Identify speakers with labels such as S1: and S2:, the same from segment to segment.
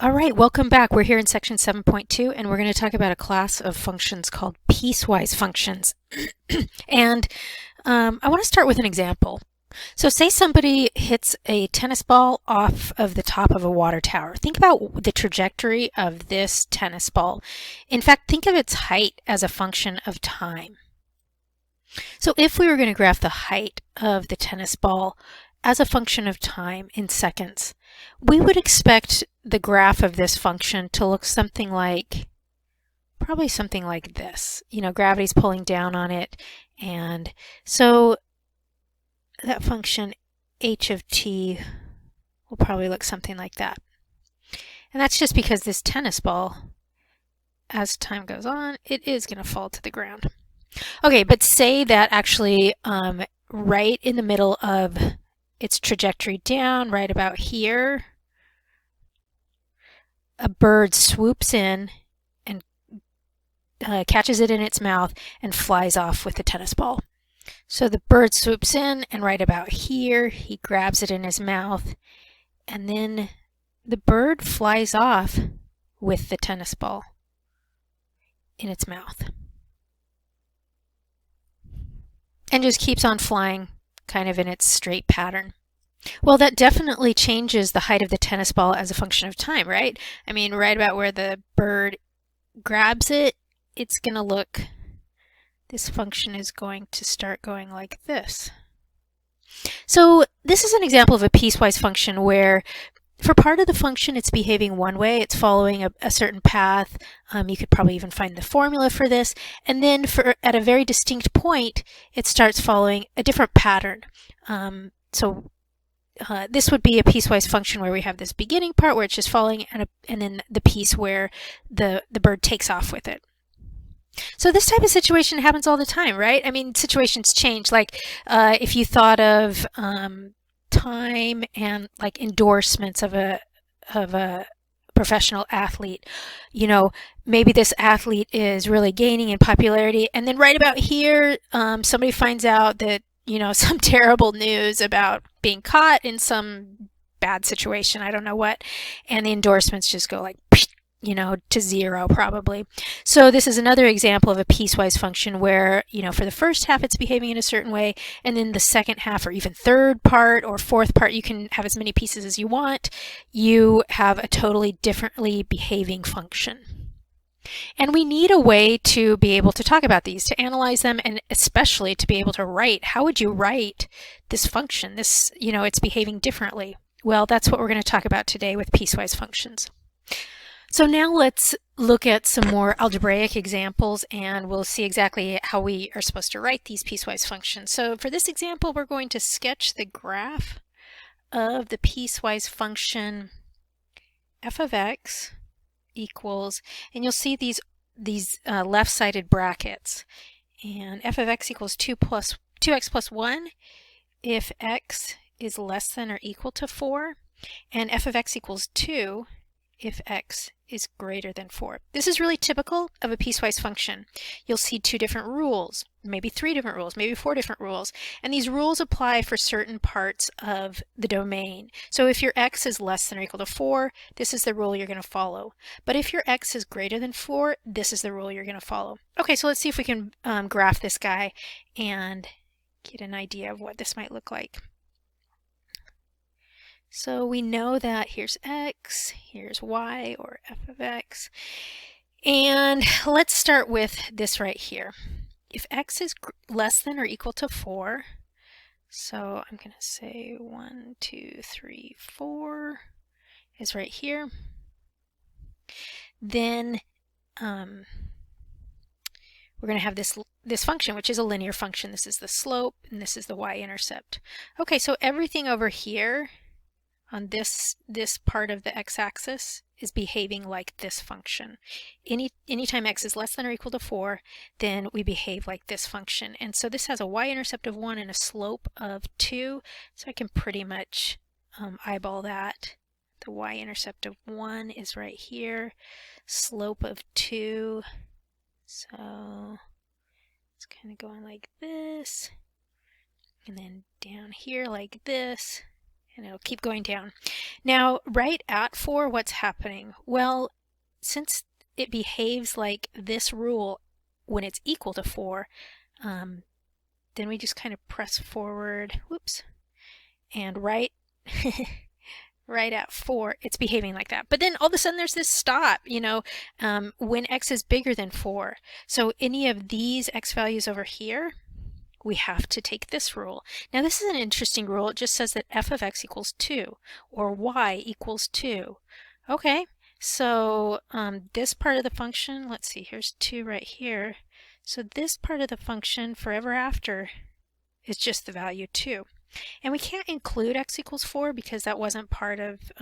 S1: All right, welcome back. We're here in section 7.2, and we're going to talk about a class of functions called piecewise functions. And I want to start with an example. So say somebody hits a tennis ball off of the top of a water tower. Think about the trajectory of this tennis ball. In fact, think of its height as a function of time. So if we were going to graph the height of the tennis ball as a function of time in seconds, we would expect the graph of this function to look something like, probably something like this. You know, gravity's pulling down on it, and so that function h of t will probably look something like that. And that's just because this tennis ball, as time goes on, it is going to fall to the ground. Okay, but say that actually right in the middle of its trajectory down, right about here, a bird swoops in and catches it in its mouth and flies off with the tennis ball. So the bird swoops in, and right about here, he grabs it in his mouth, and then the bird flies off with the tennis ball in its mouth. And just keeps on flying kind of in its straight pattern. Well, that definitely changes the height of the tennis ball as a function of time, right? I mean, right about where the bird grabs it, it's going to look, this function is going to start going like this. So this is an example of a piecewise function where for part of the function it's behaving one way, it's following a certain path. You could probably even find the formula for this. And then at a very distinct point, it starts following a different pattern. This would be a piecewise function where we have this beginning part where it's just following, and then the piece where the bird takes off with it. So this type of situation happens all the time, right? I mean, situations change. Like if you thought of time and like endorsements of a professional athlete, you know, maybe this athlete is really gaining in popularity, and then right about here, somebody finds out that, you know, some terrible news about being caught in some bad situation, I don't know what, and the endorsements just go like, you know, to zero probably. So this is another example of a piecewise function where, you know, for the first half it's behaving in a certain way, and then the second half or even third part or fourth part, you can have as many pieces as you want, you have a totally differently behaving function. And we need a way to be able to talk about these, to analyze them, and especially to be able to write. How would you write this function? This, you know, it's behaving differently. Well, that's what we're going to talk about today with piecewise functions. So now let's look at some more algebraic examples, and we'll see exactly how we are supposed to write these piecewise functions. So for this example, we're going to sketch the graph of the piecewise function f of x equals, and you'll see these left-sided brackets, and f of x equals 2x plus 1 if x is less than or equal to 4, and f of x equals 2 if x is greater than 4. This is really typical of a piecewise function. You'll see two different rules, maybe three different rules, maybe four different rules, and these rules apply for certain parts of the domain. So if your x is less than or equal to 4, this is the rule you're going to follow. But if your x is greater than 4, this is the rule you're going to follow. Okay, so let's see if we can graph this guy and get an idea of what this might look like. So we know that here's x, here's y, or f of x. And let's start with this right here. If x is less than or equal to 4, so I'm going to say 1, 2, 3, 4 is right here, then we're going to have this function, which is a linear function. This is the slope, and this is the y-intercept. Okay, so everything over here on this part of the x-axis is behaving like this function. Anytime x is less than or equal to 4, then we behave like this function. And so this has a y-intercept of 1 and a slope of 2, so I can pretty much eyeball that. The y-intercept of 1 is right here, slope of 2, so it's kind of going like this, and then down here like this, and it'll keep going down. Now, right at 4, what's happening? Well, since it behaves like this rule when it's equal to 4, then we just kind of press forward, whoops, and right right at 4, it's behaving like that. But then all of a sudden there's this stop, when x is bigger than 4. So any of these x values over here, we have to take this rule. Now this is an interesting rule. It just says that f of x equals 2 or y equals 2. Okay, so this part of the function, let's see, here's 2 right here. So this part of the function forever after is just the value 2. And we can't include x equals 4 because that wasn't part of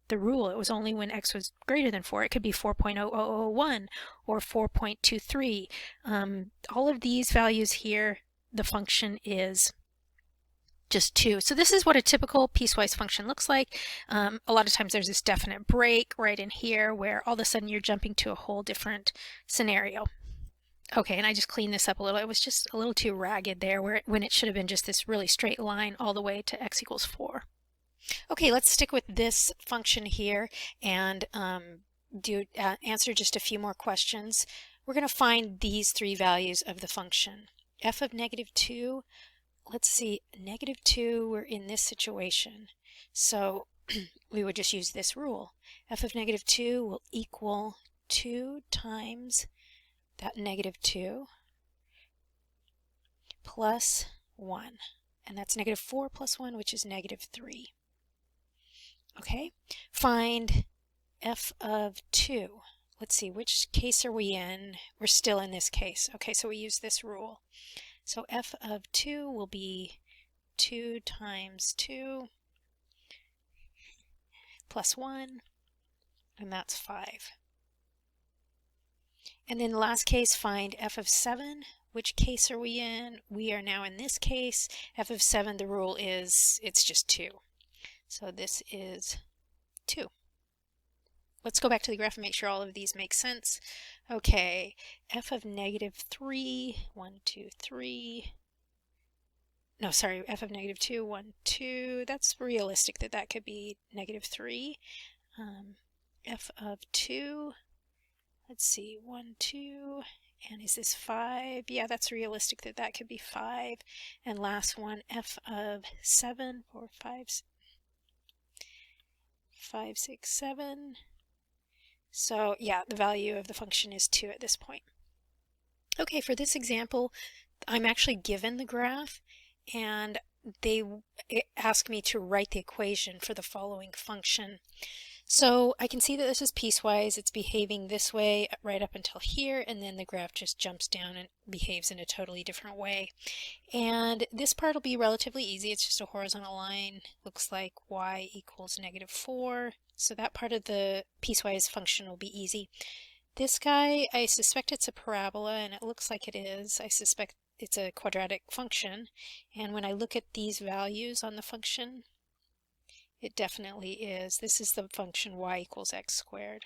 S1: the rule. It was only when x was greater than 4. It could be 4.0001 or 4.23. All of these values here, the function is just 2. So this is what a typical piecewise function looks like. A lot of times there's this definite break right in here where all of a sudden you're jumping to a whole different scenario. Okay, and I just cleaned this up a little. It was just a little too ragged there when it should have been just this really straight line all the way to x equals 4. Okay, let's stick with this function here and answer just a few more questions. We're going to find these 3 values of the function. F of negative 2, let's see, negative 2, we're in this situation. So we would just use this rule. F of negative 2 will equal 2 times that negative 2 plus 1. And that's negative 4 plus 1, which is negative 3. Okay, find f of 2. Let's see, which case are we in? We're still in this case. Okay, so we use this rule. So f of 2 will be 2 times 2 plus 1, and that's 5. And then the last case, find f of 7. Which case are we in? We are now in this case. F of 7, the rule is it's just 2. So this is 2. Let's go back to the graph and make sure all of these make sense. Okay, f of negative 3, 1, 2, 3. No, sorry, f of negative 2, 1, 2. That's realistic that that could be negative 3. F of 2. Let's see, 1, 2, and is this 5? Yeah, that's realistic that that could be 5. And last one, f of 7, 4, 5, 6, 7. So yeah, the value of the function is 2 at this point. Okay, for this example, I'm actually given the graph, and they ask me to write the equation for the following function. So I can see that this is piecewise. It's behaving this way right up until here, and then the graph just jumps down and behaves in a totally different way. And this part will be relatively easy. It's just a horizontal line. Looks like y equals negative 4. So that part of the piecewise function will be easy. This guy, I suspect it's a parabola, and it looks like it is. I suspect it's a quadratic function. And when I look at these values on the function, it definitely is. This is the function y equals x squared.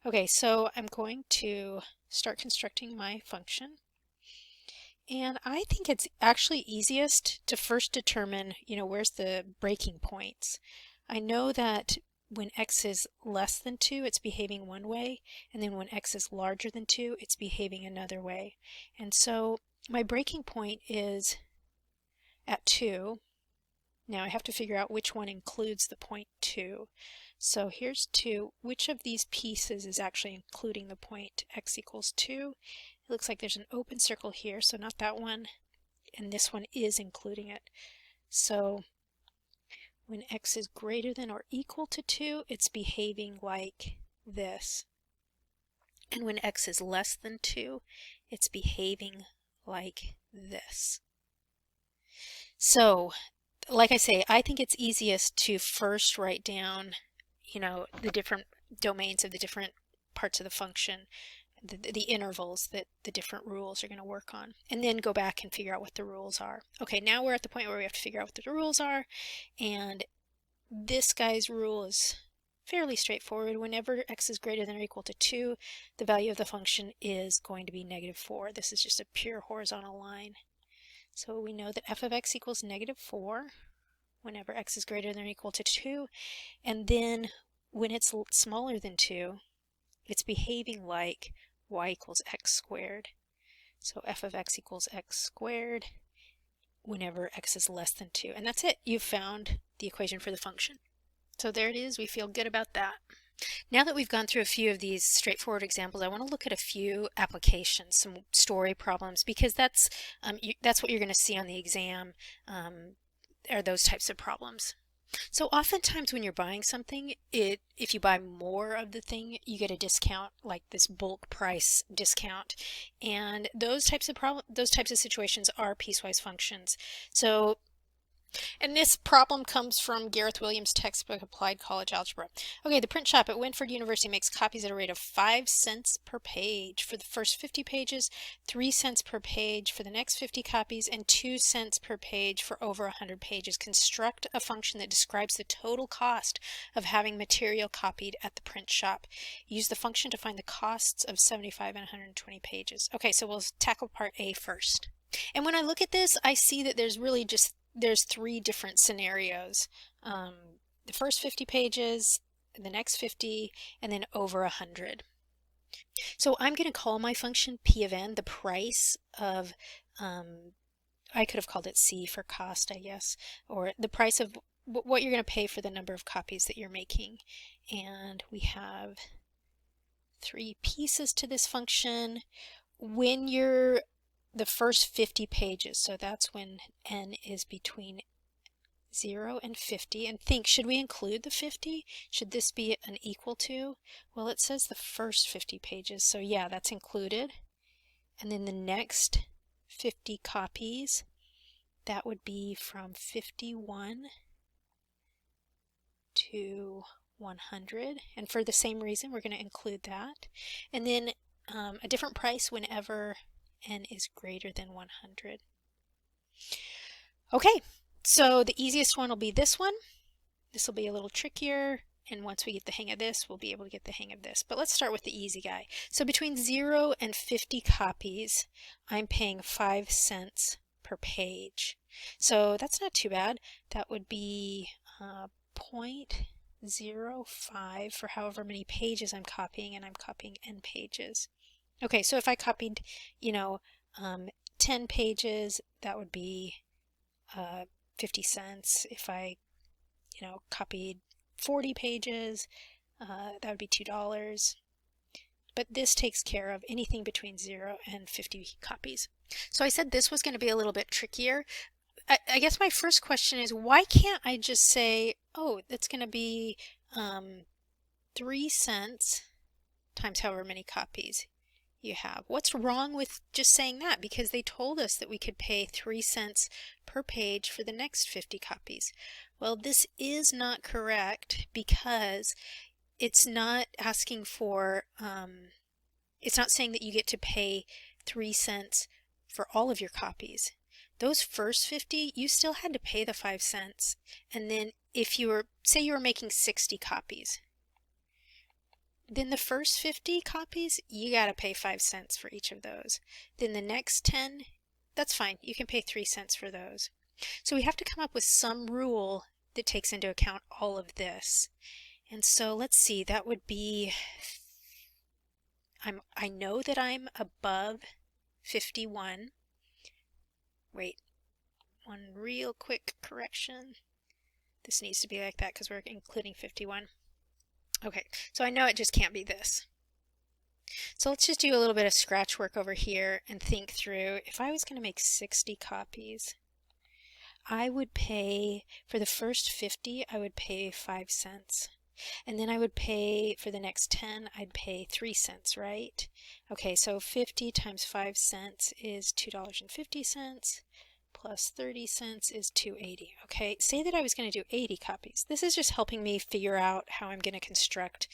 S1: Okay, so I'm going to start constructing my function. And I think it's actually easiest to first determine, where's the breaking points. I know that when x is less than 2, it's behaving one way, and then when x is larger than 2, it's behaving another way. And so my breaking point is at 2. Now I have to figure out which one includes the point 2. So here's 2. Which of these pieces is actually including the point x equals 2? It looks like there's an open circle here, so not that one, and this one is including it. So when x is greater than or equal to 2, it's behaving like this. And when x is less than 2, it's behaving like this. So like I say, I think it's easiest to first write down, the different domains of the different parts of the function, the intervals that the different rules are going to work on, and then go back and figure out what the rules are. Okay, now we're at the point where we have to figure out what the rules are, and this guy's rule is fairly straightforward. Whenever x is greater than or equal to 2, the value of the function is going to be negative 4. This is just a pure horizontal line. So we know that f of x equals negative 4. whenever x is greater than or equal to 2. And then when it's smaller than 2, it's behaving like y equals x squared. So f of x equals x squared whenever x is less than 2. And that's it. You've found the equation for the function. So there it is. We feel good about that. Now that we've gone through a few of these straightforward examples, I want to look at a few applications, some story problems, because that's what you're going to see on the exam, are those types of problems. So oftentimes when you're buying something, if you buy more of the thing, you get a discount, like this bulk price discount, and those types of situations are piecewise functions. So, and this problem comes from Gareth Williams' textbook, Applied College Algebra. Okay, the print shop at Winford University makes copies at a rate of 5 cents per page for the first 50 pages, 3 cents per page for the next 50 copies, and 2 cents per page for over 100 pages. Construct a function that describes the total cost of having material copied at the print shop. Use the function to find the costs of 75 and 120 pages. Okay, so we'll tackle part A first. And when I look at this, I see that there's 3 different scenarios. The first 50 pages, the next 50, and then over 100. So I'm going to call my function P of n the price of, I could have called it C for cost, I guess, or the price of what you're going to pay for the number of copies that you're making. And we have 3 pieces to this function. When you're the first 50 pages, so that's when n is between 0 and 50, and think, should we include the 50? Should this be an equal to? Well, it says the first 50 pages, so yeah, that's included. And then the next 50 copies, that would be from 51 to 100, and for the same reason, we're going to include that. And then a different price whenever n is greater than 100. Okay, so the easiest one will be this one. This will be a little trickier, and once we get the hang of this, we'll be able to get the hang of this. But let's start with the easy guy. So between 0 and 50 copies, I'm paying 5 cents per page. So that's not too bad. That would be 0.05 for however many pages I'm copying, and I'm copying n pages. Okay, so if I copied, 10 pages, that would be 50 cents. If I, copied 40 pages, that would be $2. But this takes care of anything between 0 and 50 copies. So I said this was going to be a little bit trickier. I guess my first question is, why can't I just say, oh, that's going to be 3 cents times however many copies you have? What's wrong with just saying that? Because they told us that we could pay 3 cents per page for the next 50 copies. Well, this is not correct because it's not asking for, it's not saying that you get to pay 3 cents for all of your copies. Those first 50, you still had to pay the 5 cents. And then if you were, say you were making 60 copies, then the first 50 copies, you got to pay 5 cents for each of those. Then the next 10, that's fine. You can pay 3 cents for those. So we have to come up with some rule that takes into account all of this. And so let's see, that would be, I know that I'm above 51. Wait, one real quick correction. This needs to be like that because we're including 51. Okay, so I know it just can't be this. So let's just do a little bit of scratch work over here and think through, if I was going to make 60 copies, I would pay, for the first 50, I would pay 5 cents. And then I would pay, for the next 10, I'd pay 3 cents, right? Okay, so 50 times 5 cents is $2.50, plus 30 cents is $2.80. Okay, say that I was going to do 80 copies. This is just helping me figure out how I'm going to construct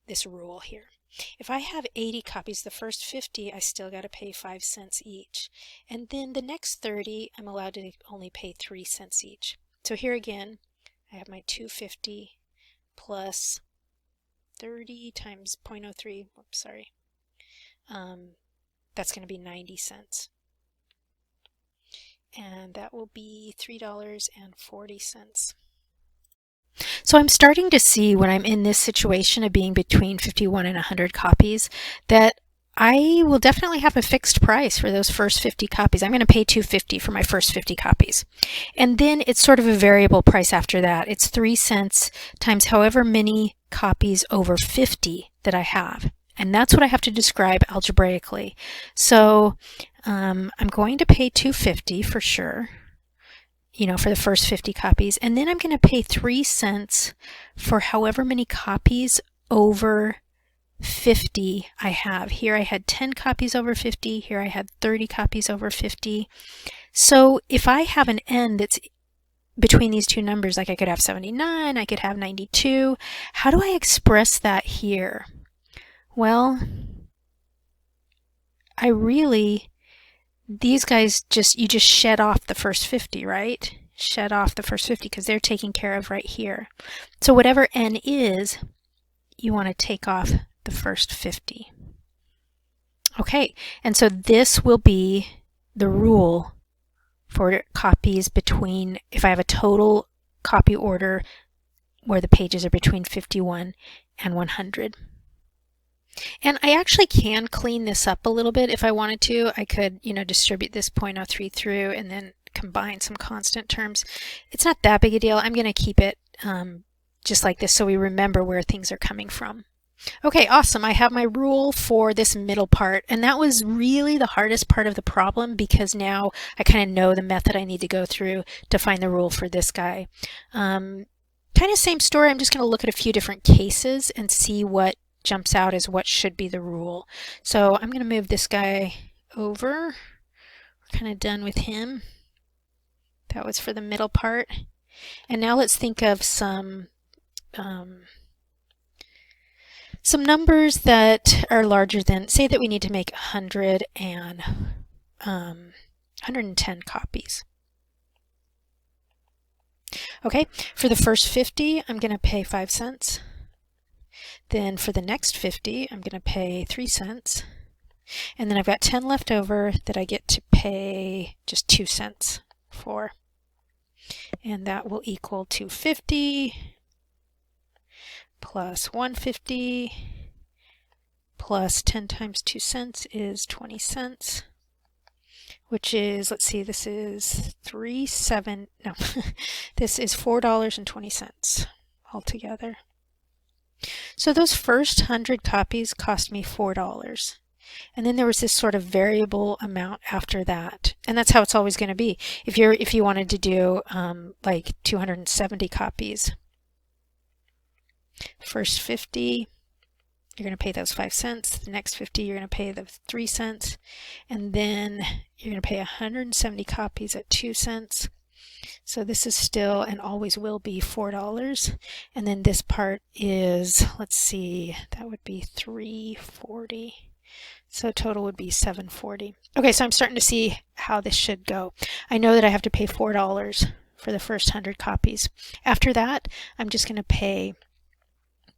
S1: this rule here. If I have 80 copies, the first 50, I still got to pay 5 cents each. And then the next 30, I'm allowed to only pay 3 cents each. So here again, I have my 250 plus 30 times 0.03, oops, sorry. That's going to be 90 cents. and that will be $3.40. So I'm starting to see when I'm in this situation of being between 51 and 100 copies that I will definitely have a fixed price for those first 50 copies. I'm going to pay $2.50 for my first 50 copies. And then it's sort of a variable price after that. It's 3 cents times however many copies over 50 that I have. And that's what I have to describe algebraically. So I'm going to pay $2.50 for sure, for the first 50 copies. And then I'm going to pay 3 cents for however many copies over 50 I have. Here I had 10 copies over 50. Here I had 30 copies over 50. So if I have an n that's between these two numbers, like I could have 79, I could have 92, how do I express that here? Well, these guys you just shed off the first 50, right? Shed off the first 50 because they're taken care of right here. So whatever n is, you want to take off the first 50. Okay, and so this will be the rule for copies between, if I have a total copy order where the pages are between 51 and 100. And I actually can clean this up a little bit if I wanted to. I could, distribute this 0.03 through and then combine some constant terms. It's not that big a deal. I'm going to keep it just like this so we remember where things are coming from. Okay, awesome. I have my rule for this middle part, and that was really the hardest part of the problem because now I kind of know the method I need to go through to find the rule for this guy. Kind of same story. I'm just going to look at a few different cases and see what jumps out as what should be the rule. So I'm going to move this guy over. We're kind of done with him. That was for the middle part. And now let's think of some numbers that are larger than, say that we need to make 110 copies. Okay, for the first 50, I'm going to pay 5 cents. Then for the next 50, I'm going to pay 3 cents. And then I've got 10 left over that I get to pay just 2 cents for. And that will equal 250 plus 150 plus 10 times 2 cents is 20 cents, which is, let's see, this is this is $4.20 altogether. So those first 100 copies cost me $4. And then there was this sort of variable amount after that. And that's how it's always going to be. If you wanted to do like 270 copies, first 50, you're going to pay those 5 cents. The next 50, you're going to pay the 3 cents. And then you're going to pay 170 copies at 2 cents. So this is still and always will be $4. And then this part is, let's see, that would be $3.40. So total would be $7.40. Okay, so I'm starting to see how this should go. I know that I have to pay $4 for the first 100 copies. After that, I'm just going to pay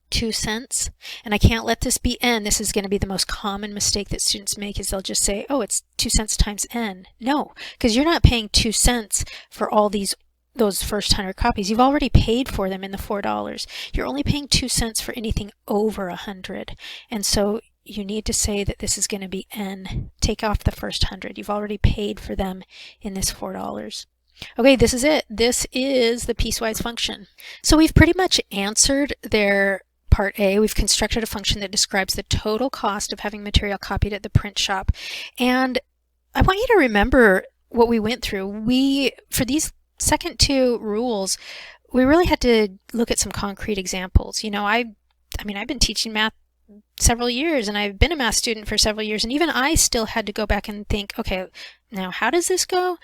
S1: 2 cents, and I can't let this be n. This is going to be the most common mistake that students make, is they'll just say, oh, it's 2 cents times n. No, because you're not paying 2 cents for all those first 100 copies. You've already paid for them in the $4. You're only paying 2 cents for anything over 100, and so you need to say that this is going to be n. Take off the first 100. You've already paid for them in this $4. Okay, this is it. This is the piecewise function. So we've pretty much answered their Part A. We've constructed a function that describes the total cost of having material copied at the print shop. And I want you to remember what we went through. For these second two rules, we really had to look at some concrete examples. I've been teaching math several years, and I've been a math student for several years, and even I still had to go back and think, okay, now how does this go?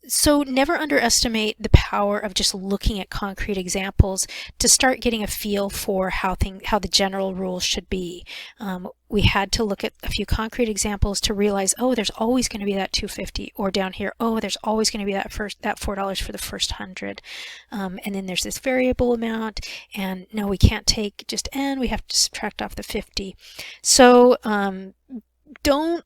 S1: So never underestimate the power of just looking at concrete examples to start getting a feel for how the general rules should be. We had to look at a few concrete examples to realize, oh, there's always going to be that $2.50, or down here, oh, there's always going to be that $4 for the first 100, and then there's this variable amount, and no, we can't take just n, we have to subtract off the 50. So don't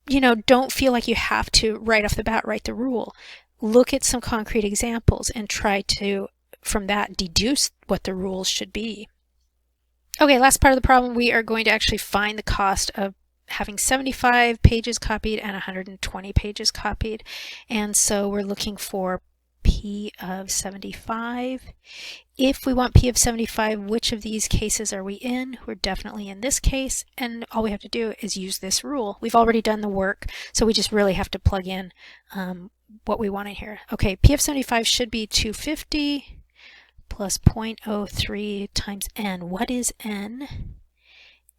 S1: don't feel like you have to right off the bat write the rule. Look at some concrete examples and try to, from that, deduce what the rules should be. Okay, last part of the problem, we are going to actually find the cost of having 75 pages copied and 120 pages copied. And so we're looking for P of 75. If we want P of 75, which of these cases are we in? We're definitely in this case, and all we have to do is use this rule. We've already done the work, so we just really have to plug in what we want in here. Okay, P of 75 should be 250 plus 0.03 times n. What is n?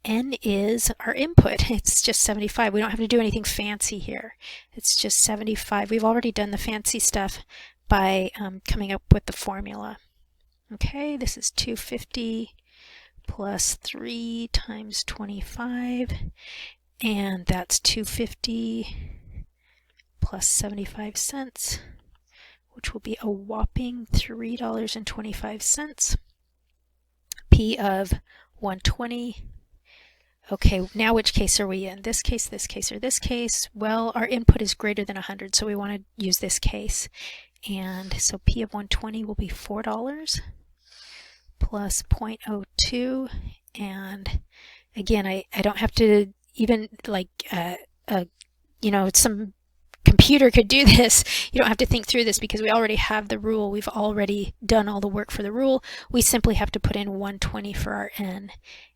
S1: N is our input. It's just 75. We don't have to do anything fancy here. It's just 75. We've already done the fancy stuff by coming up with the formula. Okay, this is 250 plus 3 times 25, and that's 250 plus 75 cents, which will be a whopping $3.25. P of 120. Okay, now which case are we in? This case, or this case? Well, our input is greater than 100, so we want to use this case. And so P of 120 will be $4 plus 0.02. And again, I don't have to even some computer could do this. You don't have to think through this because we already have the rule. We've already done all the work for the rule. We simply have to put in 120 for our n.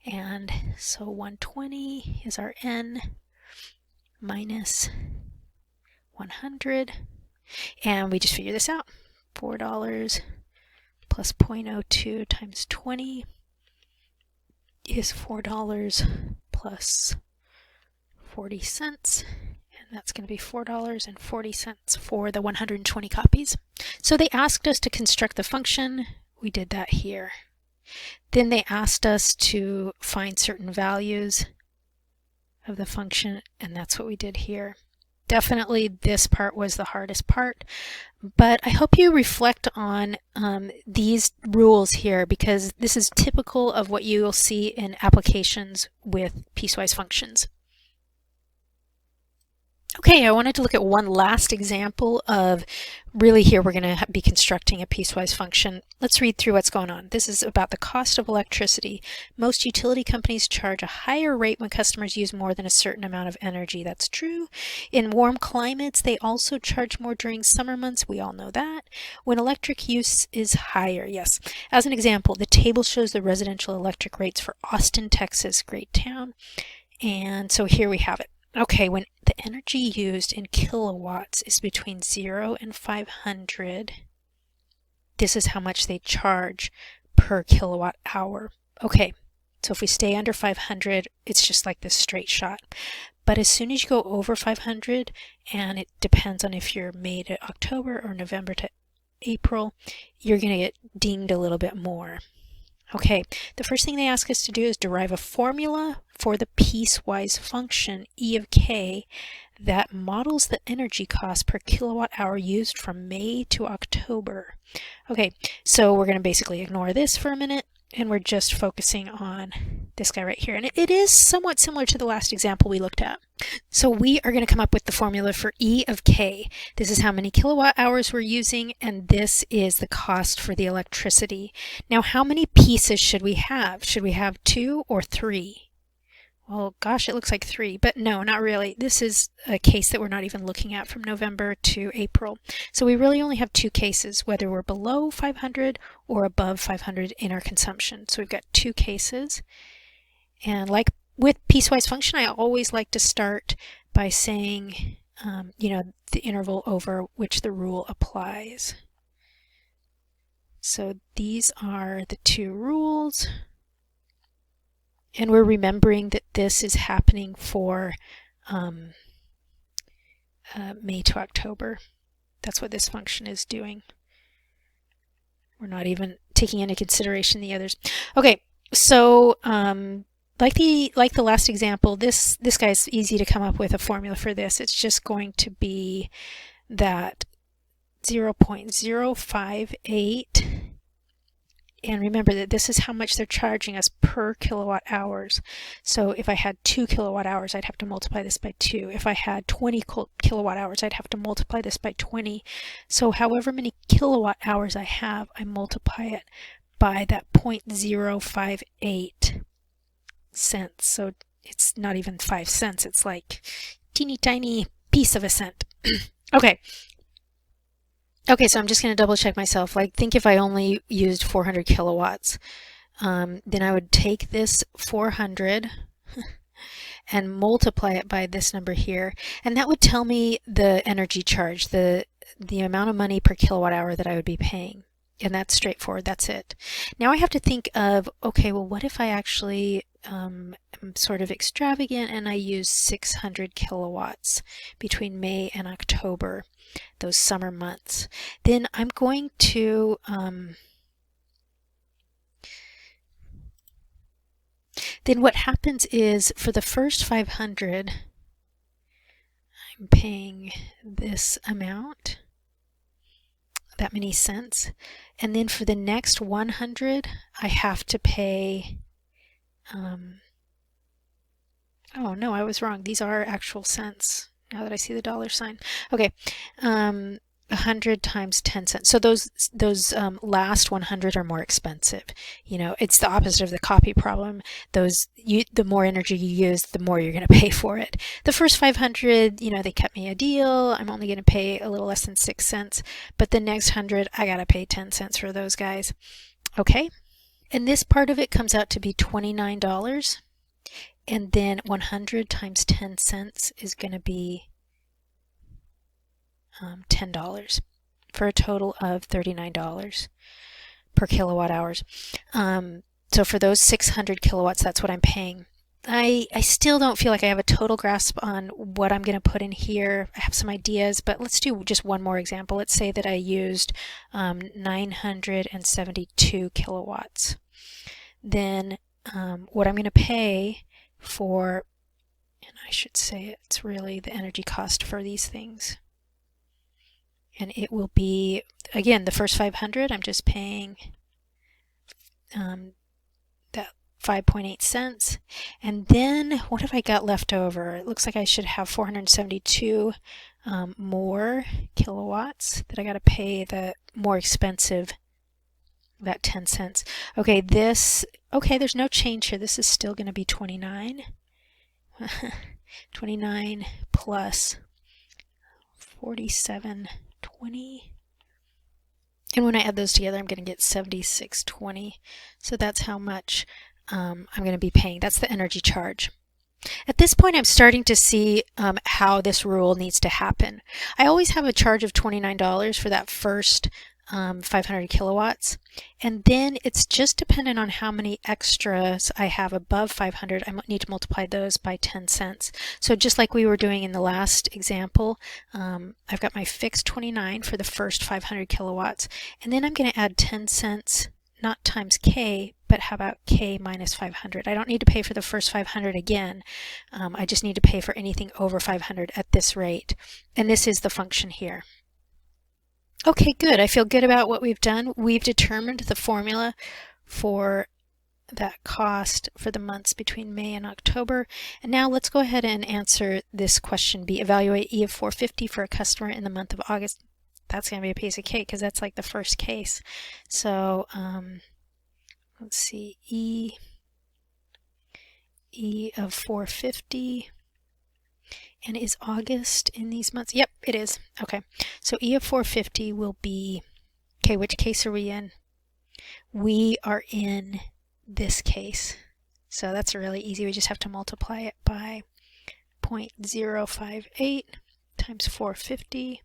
S1: And so 120 is our n minus 100. And we just figure this out. $4 plus 0.02 times 20 is $4 plus 40 cents. That's going to be $4.40 for the 120 copies. So they asked us to construct the function. We did that here. Then they asked us to find certain values of the function, and that's what we did here. Definitely this part was the hardest part, but I hope you reflect on these rules here, because this is typical of what you will see in applications with piecewise functions. Okay, I wanted to look at one last example of really here we're going to be constructing a piecewise function. Let's read through what's going on. This is about the cost of electricity. Most utility companies charge a higher rate when customers use more than a certain amount of energy. That's true. In warm climates, they also charge more during summer months. We all know that. When electric use is higher, yes. As an example, the table shows the residential electric rates for Austin, Texas, great town. And so here we have it. Okay, when the energy used in kilowatts is between 0 and 500, this is how much they charge per kilowatt hour. Okay, so if we stay under 500, it's just like this straight shot. But as soon as you go over 500, and it depends on if you're May to October or November to April, you're going to get dinged a little bit more. Okay, the first thing they ask us to do is derive a formula for the piecewise function E of k that models the energy cost per kilowatt hour used from May to October. Okay, so we're going to basically ignore this for a minute, and we're just focusing on this guy right here. And it is somewhat similar to the last example we looked at. So we are going to come up with the formula for E of k. This is how many kilowatt hours we're using, and this is the cost for the electricity. Now, how many pieces should we have? Should we have 2 or 3? Well, gosh, it looks like 3, but no, not really. This is a case that we're not even looking at from November to April. So we really only have 2 cases, whether we're below 500 or above 500 in our consumption. So we've got 2 cases. And like with piecewise function, I always like to start by saying, the interval over which the rule applies. So these are the 2 rules. And we're remembering that this is happening for May to October. That's what this function is doing. We're not even taking into consideration the others. Okay, so like the last example, this guy's easy to come up with a formula for this. It's just going to be that 0.058 And remember that this is how much they're charging us per kilowatt hours. So if I had 2 kilowatt hours, I'd have to multiply this by 2. If I had 20 kilowatt hours, I'd have to multiply this by 20. So however many kilowatt hours I have, I multiply it by that 0.058 cents. So it's not even 5 cents. It's like teeny tiny piece of a cent. Okay. Okay, so I'm just going to double check myself. Like, think if I only used 400 kilowatts, then I would take this 400 and multiply it by this number here, and that would tell me the energy charge, the amount of money per kilowatt hour that I would be paying. And that's straightforward, that's it. Now I have to think of, okay, well, what if I actually am sort of extravagant and I use 600 kilowatts between May and October, those summer months? Then I'm going to then what happens is for the first 500, I'm paying this amount, that many cents, and then for the next 100 I have to pay oh no, I was wrong, these are actual cents now that I see the dollar sign. Okay, 100 times 10 cents. So those last 100 are more expensive. You know, it's the opposite of the copy problem. The more energy you use, the more you're going to pay for it. The first 500, you know, they cut me a deal. I'm only going to pay a little less than 6 cents. But the next 100, I got to pay 10 cents for those guys. Okay. And this part of it comes out to be $29. And then 100 times 10 cents is going to be $10 for a total of $39 per kilowatt hours. So for those 600 kilowatts, that's what I'm paying. I still don't feel like I have a total grasp on what I'm going to put in here. I have some ideas, but let's do just one more example. Let's say that I used 972 kilowatts. Then what I'm going to pay for, and I should say it's really the energy cost for these things. And it will be, again, the first 500, I'm just paying that 5.8 cents. And then what have I got left over? It looks like I should have 472 more kilowatts that I got to pay the more expensive, that 10 cents. Okay, there's no change here. This is still going to be 29. 29 plus 47.20. And when I add those together, I'm going to get 76.20. So that's how much I'm going to be paying. That's the energy charge. At this point, I'm starting to see how this rule needs to happen. I always have a charge of $29 for that first 500 kilowatts, and then it's just dependent on how many extras I have above 500. I need to multiply those by 10 cents. So just like we were doing in the last example, I've got my fixed 29 for the first 500 kilowatts, and then I'm going to add 10 cents, not times K, but how about K minus 500? I don't need to pay for the first 500 again. I just need to pay for anything over 500 at this rate, and this is the function here. Okay, good. I feel good about what we've done. We've determined the formula for that cost for the months between May and October. And now let's go ahead and answer this question B. Evaluate E of 450 for a customer in the month of August. That's going to be a piece of cake because that's like the first case. So let's see, E of 450. And is August in these months? Yep, it is. Okay, so E of 450 will be, okay, which case are we in? We are in this case. So that's really easy. We just have to multiply it by 0.058 times 450.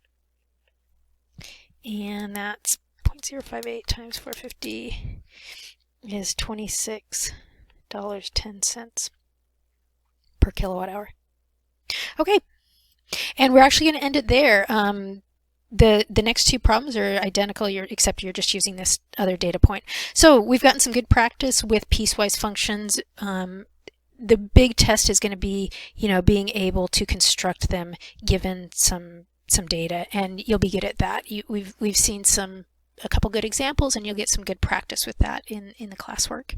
S1: And that's 0.058 times 450 is $26.10 per kilowatt hour. Okay, and we're actually going to end it there. The next two problems are identical, except you're just using this other data point. So we've gotten some good practice with piecewise functions. The big test is going to be, being able to construct them given some data, and you'll be good at that. We've seen some a couple good examples, and you'll get some good practice with that in the classwork.